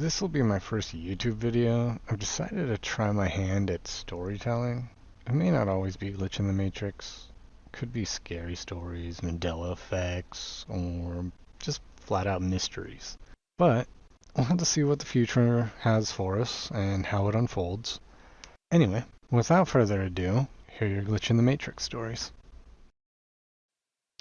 This will be my first YouTube video. I've decided to try my hand at storytelling. It may not always be Glitch in the Matrix. Could be scary stories, Mandela effects, or just flat out mysteries. But we'll have to see what the future has for us and how it unfolds. Anyway, without further ado, here are your Glitch in the Matrix stories.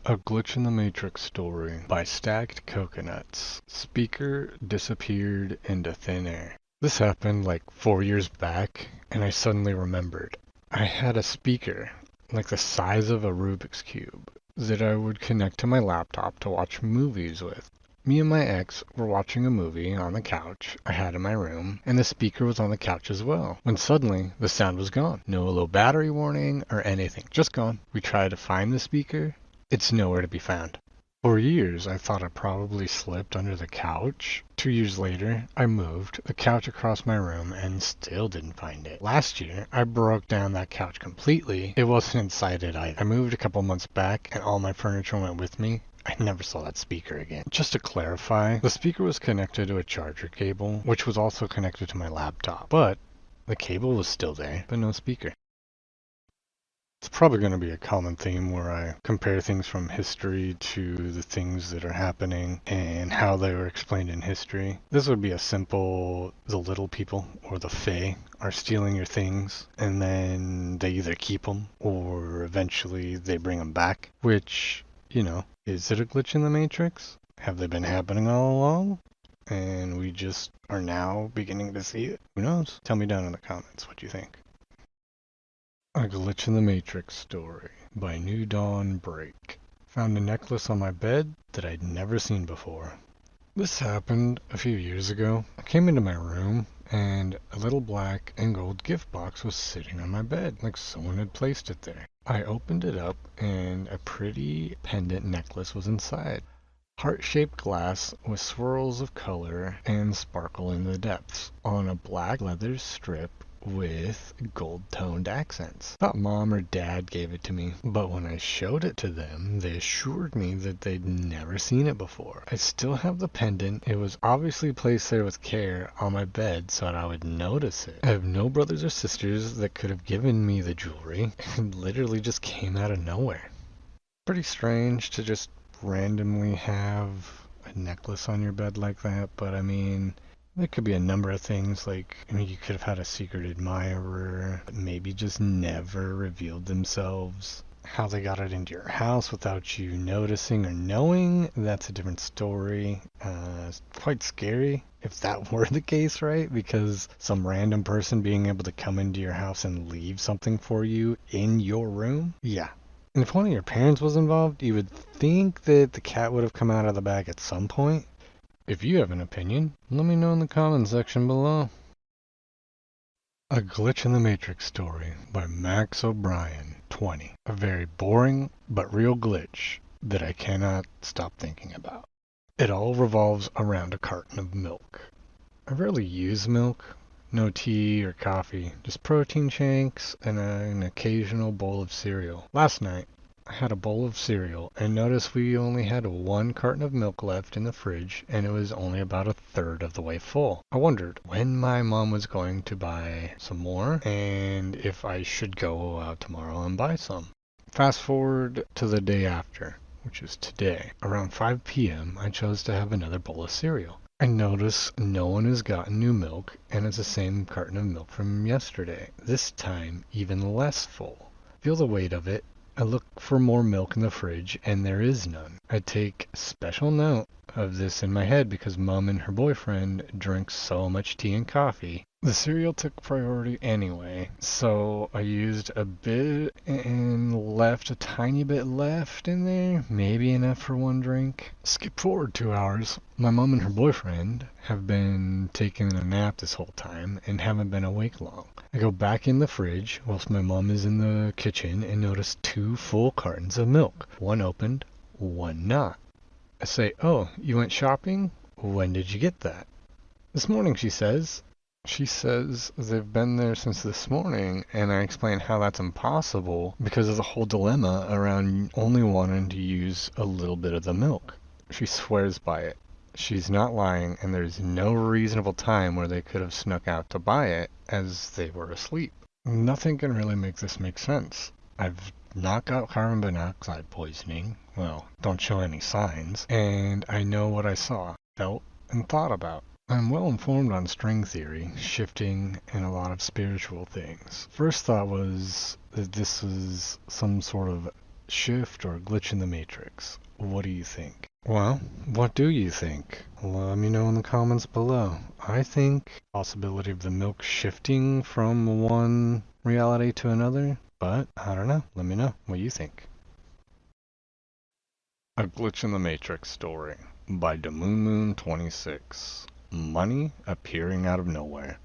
A Glitch in the Matrix story by Stacked Coconuts. Speaker disappeared into thin air. This happened like 4 years back, and I suddenly remembered. I had a speaker, like the size of a Rubik's Cube, that I would connect to my laptop to watch movies with. Me and my ex were watching a movie on the couch I had in my room, and the speaker was on the couch as well, when suddenly the sound was gone. No low battery warning or anything, just gone. We tried to find the speaker. It's nowhere to be found. For years, I thought it probably slipped under the couch. 2 years later, I moved the couch across my room and still didn't find it. Last year, I broke down that couch completely. It wasn't inside it either. I moved a couple months back and all my furniture went with me. I never saw that speaker again. Just to clarify, the speaker was connected to a charger cable, which was also connected to my laptop. But the cable was still there, but no speaker. It's probably going to be a common theme where I compare things from history to the things that are happening and how they were explained in history. This would be a simple, the little people or the Fae are stealing your things and then they either keep them or eventually they bring them back, which, you know, is it a glitch in the Matrix? Have they been happening all along? And we just are now beginning to see it? Who knows? Tell me down in the comments what you think. A Glitch in the Matrix story by New Dawn Break. Found a necklace on my bed that I'd never seen before. This happened a few years ago. I came into my room and a little black and gold gift box was sitting on my bed, like someone had placed it there. I opened it up and a pretty pendant necklace was inside. Heart-shaped glass with swirls of color and sparkle in the depths on a black leather strip with gold-toned accents. Thought mom or dad gave it to me, but when I showed it to them, they assured me that they'd never seen it before. I still have the pendant. It was obviously placed there with care on my bed so that I would notice it. I have no brothers or sisters that could have given me the jewelry. It literally just came out of nowhere. Pretty strange to just randomly have a necklace on your bed like that, but I mean, there could be a number of things, like, I mean, you could have had a secret admirer, maybe just never revealed themselves. How they got it into your house without you noticing or knowing, that's a different story. It's quite scary if that were the case, right? Because some random person being able to come into your house and leave something for you in your room? Yeah. And if one of your parents was involved, you would think that the cat would have come out of the bag at some point. If you have an opinion, let me know in the comments section below. A Glitch in the Matrix story by Max O'Brien, 20. A very boring but real glitch that I cannot stop thinking about. It all revolves around a carton of milk. I rarely use milk. No tea or coffee, just protein shakes and an occasional bowl of cereal. Last night, I had a bowl of cereal and noticed we only had 1 carton of milk left in the fridge and it was only about a third of the way full. I wondered when my mom was going to buy some more and if I should go out tomorrow and buy some. Fast forward to the day after, which is today. Around 5 p.m. I chose to have another bowl of cereal. I notice no one has gotten new milk and it's the same carton of milk from yesterday. This time even less full. Feel the weight of it. I look for more milk in the fridge and there is none. I take special note of this in my head because mom and her boyfriend drink so much tea and coffee. The cereal took priority anyway, so I used a bit and left a tiny bit left in there, maybe enough for 1 drink. Skip forward 2 hours. My mom and her boyfriend have been taking a nap this whole time and haven't been awake long. I go back in the fridge whilst my mom is in the kitchen and notice 2 full cartons of milk. 1 opened, 1 not. I say, "Oh, you went shopping? When did you get that?" "This morning," she says. She says they've been there since this morning, and I explain how that's impossible because of the whole dilemma around only wanting to use a little bit of the milk. She swears by it. She's not lying, and there's no reasonable time where they could have snuck out to buy it as they were asleep. Nothing can really make this make sense. I've not got carbon monoxide poisoning. Well, don't show any signs. And I know what I saw, felt, and thought about. I'm well informed on string theory, shifting, and a lot of spiritual things. First thought was that this was some sort of shift or glitch in the matrix. What do you think? Well, what do you think? Let me know in the comments below. I think possibility of the milk shifting from one reality to another, but I don't know. Let me know what you think. A Glitch in the Matrix Story by DeMoonMoon26. Money appearing out of nowhere.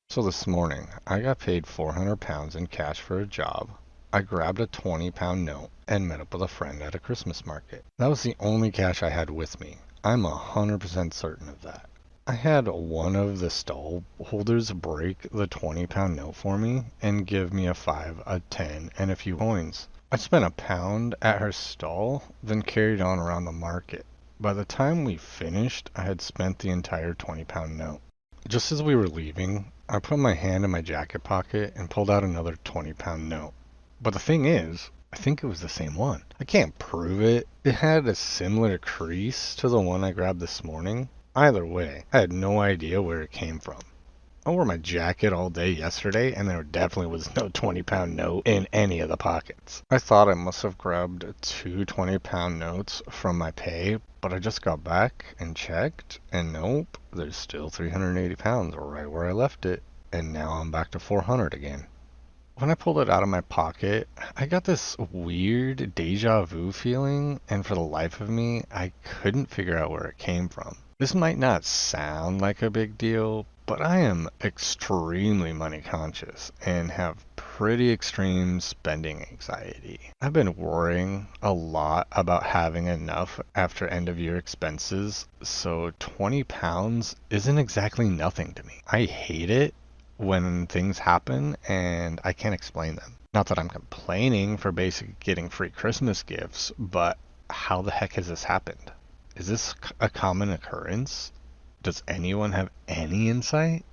So this morning, I got paid £400 in cash for a job. I grabbed a £20 note and met up with a friend at a Christmas market. That was the only cash I had with me. I'm 100% certain of that. I had one of the stall holders break the £20 note for me and give me a 5, a 10, and a few coins. I spent £1 at her stall, then carried on around the market. By the time we finished, I had spent the entire £20 note. Just as we were leaving, I put my hand in my jacket pocket and pulled out another £20 note. But the thing is, I think it was the same one. I can't prove it. It had a similar crease to the one I grabbed this morning. Either way, I had no idea where it came from. I wore my jacket all day yesterday, and there definitely was no £20 note in any of the pockets. I thought I must have grabbed two £20 notes from my pay, but I just got back and checked, and nope, there's still £380 right where I left it, and now I'm back to 400 again. When I pulled it out of my pocket, I got this weird deja vu feeling, and for the life of me, I couldn't figure out where it came from. This might not sound like a big deal, but I am extremely money conscious and have pretty extreme spending anxiety. I've been worrying a lot about having enough after end of year expenses, so £20 isn't exactly nothing to me. I hate it when things happen and I can't explain them. Not that I'm complaining for basically getting free Christmas gifts, but how the heck has this happened? Is this a common occurrence? Does anyone have any insight?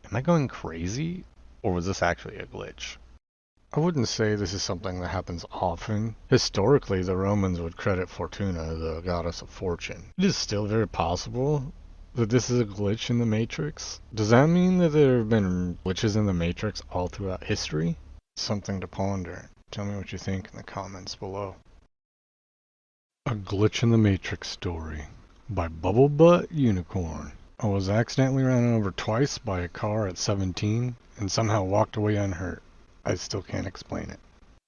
Am I going crazy? Or was this actually a glitch? I wouldn't say this is something that happens often. Historically, the Romans would credit Fortuna, the goddess of fortune. It is still very possible that this is a glitch in the Matrix. Does that mean that there have been glitches in the Matrix all throughout history? Something to ponder. Tell me what you think in the comments below. A Glitch in the Matrix Story by Bubble Butt Unicorn. I was accidentally ran over twice by a car at 17 and somehow walked away unhurt. I still can't explain it.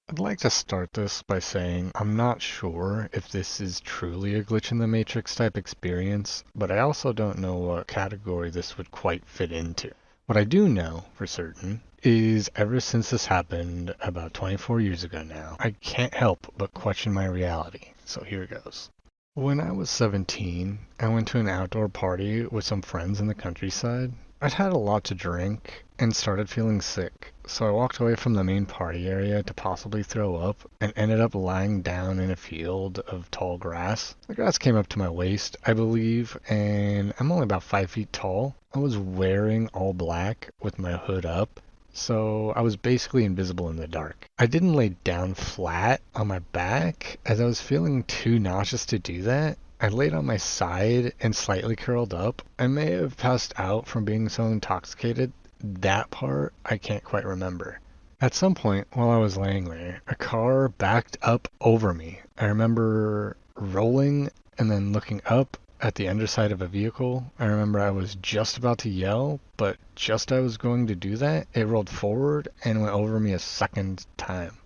I'd like to start this by saying I'm not sure if this is truly a glitch in the Matrix type experience, but I also don't know what category this would quite fit into. What I do know for certain is ever since this happened about 24 years ago now, I can't help but question my reality. So here goes. When I was 17, I went to an outdoor party with some friends in the countryside. I'd had a lot to drink and started feeling sick, so I walked away from the main party area to possibly throw up and ended up lying down in a field of tall grass. The grass came up to my waist, I believe, and I'm only about 5 feet tall. I was wearing all black with my hood up, so I was basically invisible in the dark. I didn't lay down flat on my back as I was feeling too nauseous to do that. I laid on my side and slightly curled up. I may have passed out from being so intoxicated. That part I can't quite remember. At some point while I was laying there, a car backed up over me. I remember rolling and then looking up at the underside of a vehicle. I remember I was just about to yell, but just as I was going to do that, it rolled forward and went over me a second time.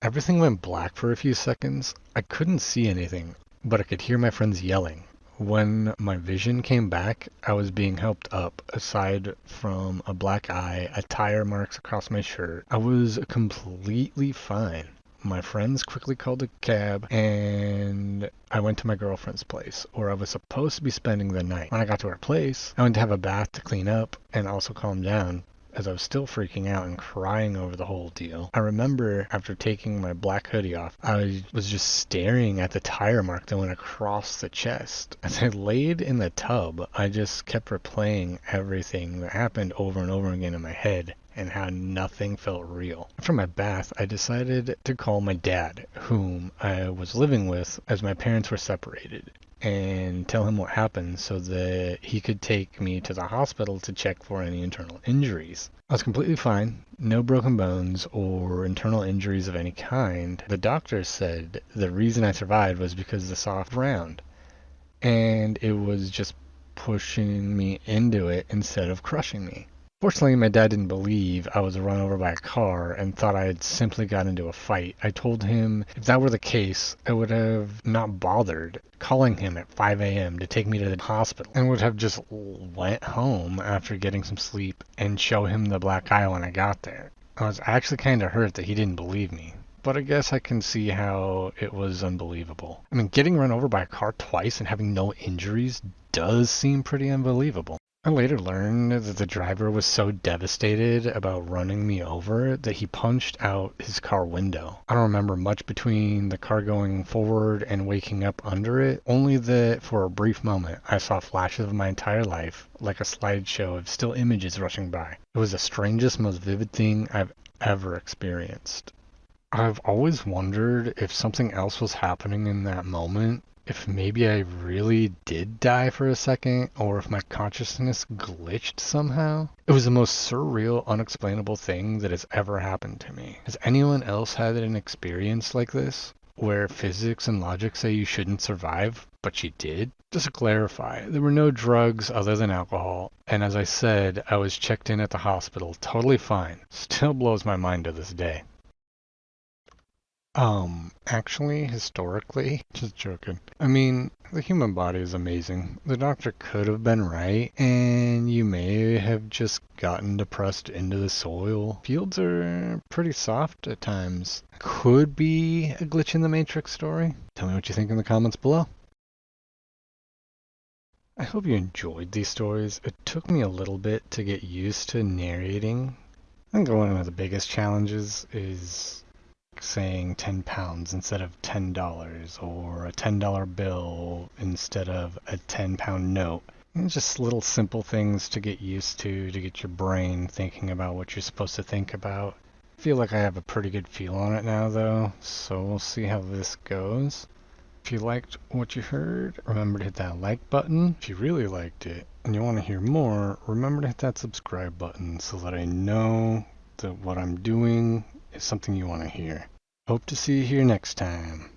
Everything went black for a few seconds. I couldn't see anything, but I could hear my friends yelling. When my vision came back, I was being helped up. Aside from a black eye, tire marks across my shirt, I was completely fine. My friends quickly called a cab, and I went to my girlfriend's place, where I was supposed to be spending the night. When I got to her place, I went to have a bath to clean up and also calm down. as I was still freaking out and crying over the whole deal. I remember after taking my black hoodie off, I was just staring at the tire mark that went across the chest. As I laid in the tub, I just kept replaying everything that happened over and over again in my head, and how nothing felt real. After my bath, I decided to call my dad, whom I was living with as my parents were separated, and tell him what happened so that he could take me to the hospital to check for any internal injuries. I was completely fine, no broken bones or internal injuries of any kind. The doctor said the reason I survived was because of the soft ground, and it was just pushing me into it instead of crushing me. Fortunately, my dad didn't believe I was run over by a car and thought I had simply got into a fight. I told him if that were the case, I would have not bothered calling him at 5 a.m. to take me to the hospital and would have just went home after getting some sleep and show him the black eye when I got there. I was actually kind of hurt that he didn't believe me, but I guess I can see how it was unbelievable. I mean, getting run over by a car twice and having no injuries does seem pretty unbelievable. I later learned that the driver was so devastated about running me over that he punched out his car window. I don't remember much between the car going forward and waking up under it, only that for a brief moment I saw flashes of my entire life, like a slideshow of still images rushing by. It was the strangest, most vivid thing I've ever experienced. I've always wondered if something else was happening in that moment, if maybe I really did die for a second, or if my consciousness glitched somehow. It was the most surreal, unexplainable thing that has ever happened to me. Has anyone else had an experience like this, where physics and logic say you shouldn't survive, but you did? Just to clarify, there were no drugs other than alcohol, and as I said, I was checked in at the hospital, totally fine. Still blows my mind to this day. Actually, historically, just joking. I mean, the human body is amazing. The doctor could have been right, and you may have just gotten depressed into the soil. Fields are pretty soft at times. Could be a glitch in the Matrix story. Tell me what you think in the comments below. I hope you enjoyed these stories. It took me a little bit to get used to narrating. I think one of the biggest challenges is saying 10 pounds instead of $10, or a $10 bill instead of a 10-pound note. And just little simple things to get used to get your brain thinking about what you're supposed to think about. I feel like I have a pretty good feel on it now though, so we'll see how this goes. If you liked what you heard, remember to hit that like button. If you really liked it and you want to hear more, remember to hit that subscribe button so that I know that what I'm doing is something you want to hear. Hope to see you here next time.